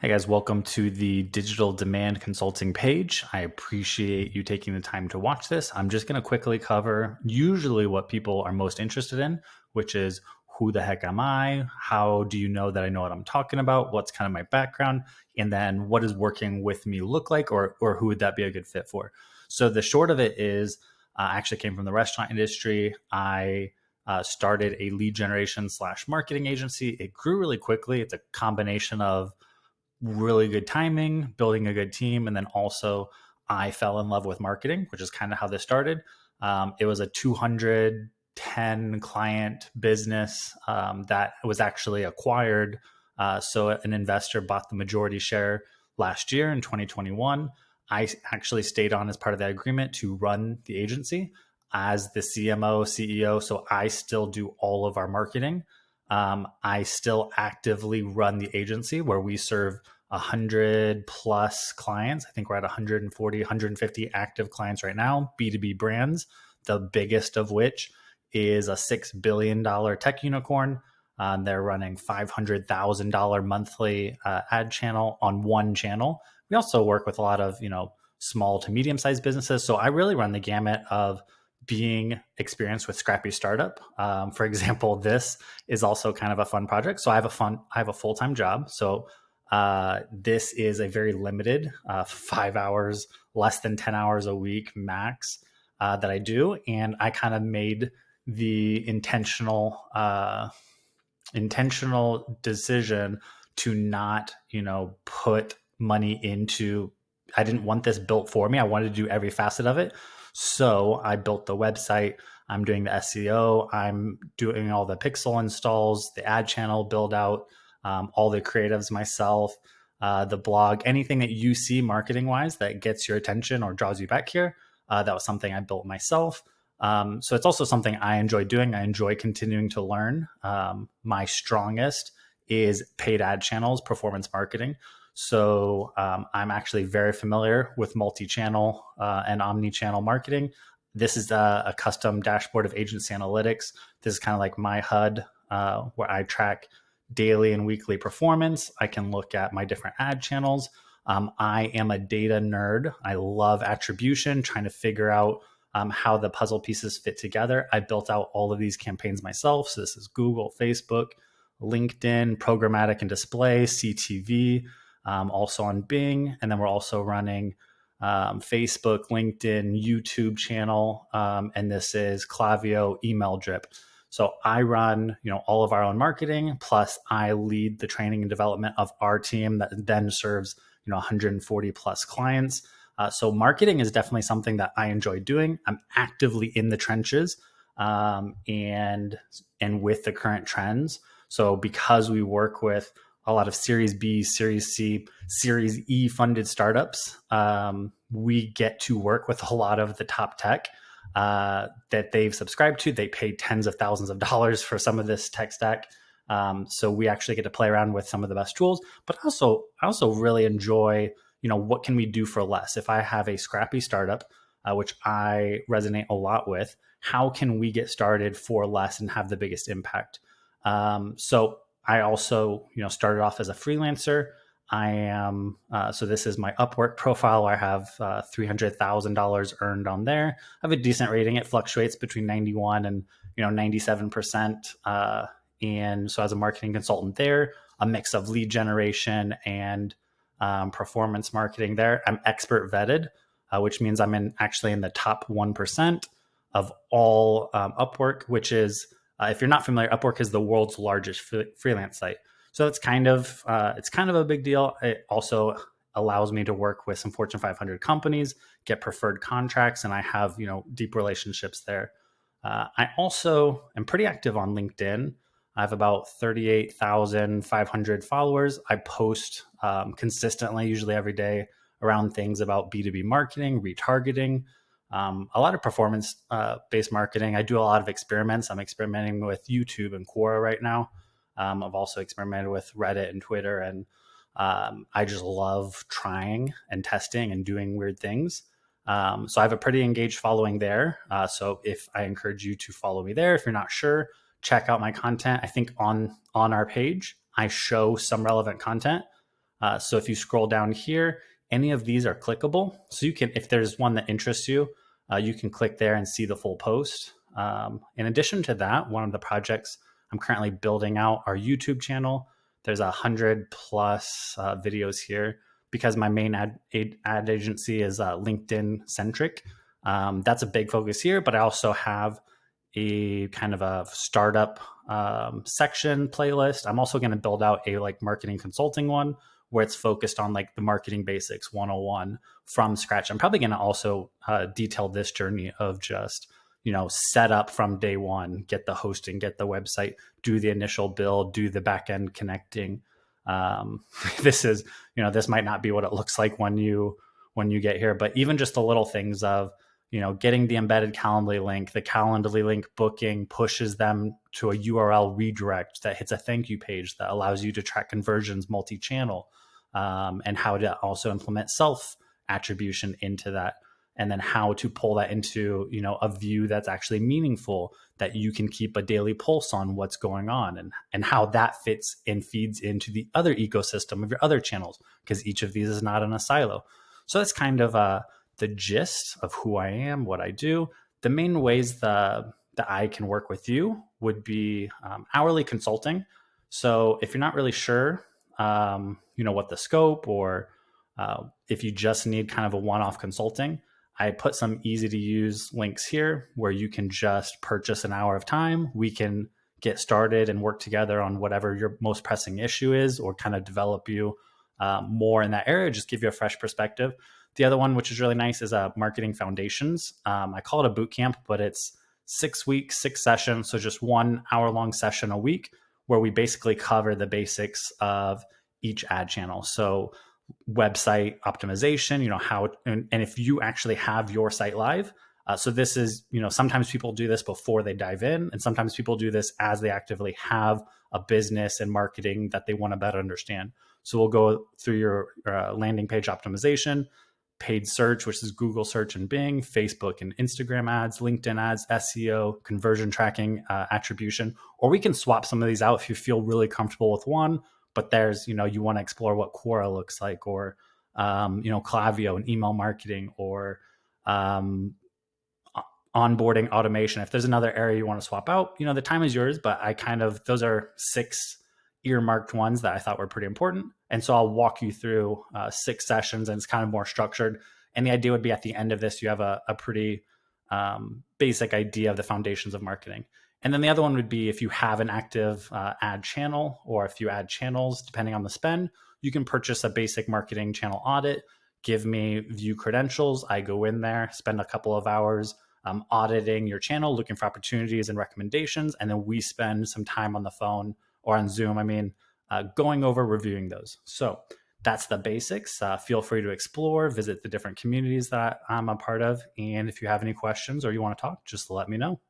Hey guys, welcome to the digital demand consulting page. I appreciate you taking the time to watch this. I'm just going to quickly cover usually what people are most interested in, which is who the heck am I? How do you know that I know what I'm talking about? What's kind of my background? And then what does working with me look like, or who would that be a good fit for? So the short of it is, I actually came from the restaurant industry. I started a lead generation slash marketing agency. It grew really quickly. It's a combination of really good timing, building a good team, and then also I fell in love with marketing, which is kind of how this started. It was a 210 client business that was actually acquired. So an investor bought the majority share last year in 2021. I actually stayed on as part of that agreement to run the agency as the CMO, CEO. So I still do all of our marketing. I still actively run the agency where we serve 100 plus clients. I think we're at 140, 150 active clients right now, B2B brands, the biggest of which is a $6 billion tech unicorn. They're running $500,000 monthly ad channel on one channel. We also work with a lot of, small to medium sized businesses. So I really run the gamut of being experienced with scrappy startup. For example, this is also kind of a fun project. So I have a full-time job. So this is a very limited 5 hours, less than 10 hours a week max that I do. And I kind of made the intentional decision to not, put money into, I didn't want this built for me. I wanted to do every facet of it. So I built the website. I'm doing the SEO. I'm doing all the pixel installs, the ad channel build out, all the creatives myself, the blog, anything that you see marketing wise that gets your attention or draws you back here. That was something I built myself. So it's also something I enjoy doing. I enjoy continuing to learn. My strongest is paid ad channels, performance marketing. So I'm actually very familiar with multi-channel and omni-channel marketing. This is a custom dashboard of agency analytics. This is kind of like my HUD where I track daily and weekly performance. I can look at my different ad channels. I am a data nerd. I love attribution, trying to figure out how the puzzle pieces fit together. I built out all of these campaigns myself. So this is Google, Facebook, LinkedIn, programmatic and display, CTV, also on Bing. And then we're also running Facebook, LinkedIn, YouTube channel. And this is Klaviyo email drip. So I run, all of our own marketing, plus I lead the training and development of our team that then serves, 140 plus clients. So marketing is definitely something that I enjoy doing. I'm actively in the trenches, and with the current trends. So because we work with a lot of Series B, Series C, Series E funded startups, we get to work with a lot of the top tech that they've subscribed to. They pay tens of thousands of dollars for some of this tech stack. So we actually get to play around with some of the best tools, but I also really enjoy, what can we do for less? If I have a scrappy startup, which I resonate a lot with, how can we get started for less and have the biggest impact? So I also, started off as a freelancer. I am, so this is my Upwork profile. I have $300,000 earned on there. I have a decent rating. It fluctuates between 91 and, 97%. And so as a marketing consultant there, a mix of lead generation and performance marketing there. I'm expert vetted, which means I'm actually in the top 1% of all Upwork, which is, if you're not familiar, Upwork is the world's largest freelance site. So it's kind of a big deal. It also allows me to work with some Fortune 500 companies, get preferred contracts, and I have deep relationships there. I also am pretty active on LinkedIn. I have about 38,500 followers. I post consistently, usually every day, around things about B2B marketing, retargeting, a lot of performance based marketing. I do a lot of experiments. I'm experimenting with YouTube and Quora right now. I've also experimented with Reddit and Twitter, and I just love trying and testing and doing weird things. So I have a pretty engaged following there. So if I encourage you to follow me there, if you're not sure, check out my content. I think on our page, I show some relevant content. So if you scroll down here, any of these are clickable. So you can, if there's one that interests you, you can click there and see the full post. In addition to that, one of the projects I'm currently building out our YouTube channel. There's 100+ videos here because my main ad agency is LinkedIn centric. That's a big focus here, but I also have a kind of a startup section playlist. I'm also going to build out a like marketing consulting one where it's focused on like the marketing basics 101 from scratch. I'm probably going to also detail this journey of just, set up from day one, get the hosting, get the website, do the initial build, do the back end connecting. This is, this might not be what it looks like when you get here, but even just the little things of, getting the embedded Calendly link, the Calendly link booking pushes them to a URL redirect that hits a thank you page that allows you to track conversions multi-channel, and how to also implement self attribution into that. And then how to pull that into, a view that's actually meaningful, that you can keep a daily pulse on what's going on, and how that fits and feeds into the other ecosystem of your other channels, because each of these is not in a silo. So that's kind of the gist of who I am, what I do. The main ways that I can work with you would be hourly consulting. So if you're not really sure, what the scope, or if you just need kind of a one-off consulting, I put some easy to use links here where you can just purchase an hour of time. We can get started and work together on whatever your most pressing issue is, or kind of develop you more in that area, just give you a fresh perspective. The other one, which is really nice, is marketing foundations. I call it a boot camp, but it's 6 weeks, 6 sessions. So just 1 hour-long session a week where we basically cover the basics of each ad channel. So website optimization, how, and if you actually have your site live. So this is, sometimes people do this before they dive in, and sometimes people do this as they actively have a business and marketing that they want to better understand. So we'll go through your landing page optimization, paid search, which is Google search and Bing, Facebook and Instagram ads, LinkedIn ads, SEO, conversion tracking, attribution, or we can swap some of these out if you feel really comfortable with one, but there's, you want to explore what Quora looks like, or, Klaviyo and email marketing, or onboarding automation. If there's another area you want to swap out, the time is yours, but those are 6 earmarked ones that I thought were pretty important. And so I'll walk you through 6 sessions, and it's kind of more structured. And the idea would be at the end of this, you have a pretty basic idea of the foundations of marketing. And then the other one would be if you have an active ad channel, or a few ad channels, depending on the spend, you can purchase a basic marketing channel audit, give me view credentials. I go in there, spend a couple of hours auditing your channel, looking for opportunities and recommendations. And then we spend some time on the phone or on Zoom, going over reviewing those. So that's the basics. Feel free to explore, visit the different communities that I'm a part of. And if you have any questions or you want to talk, just let me know.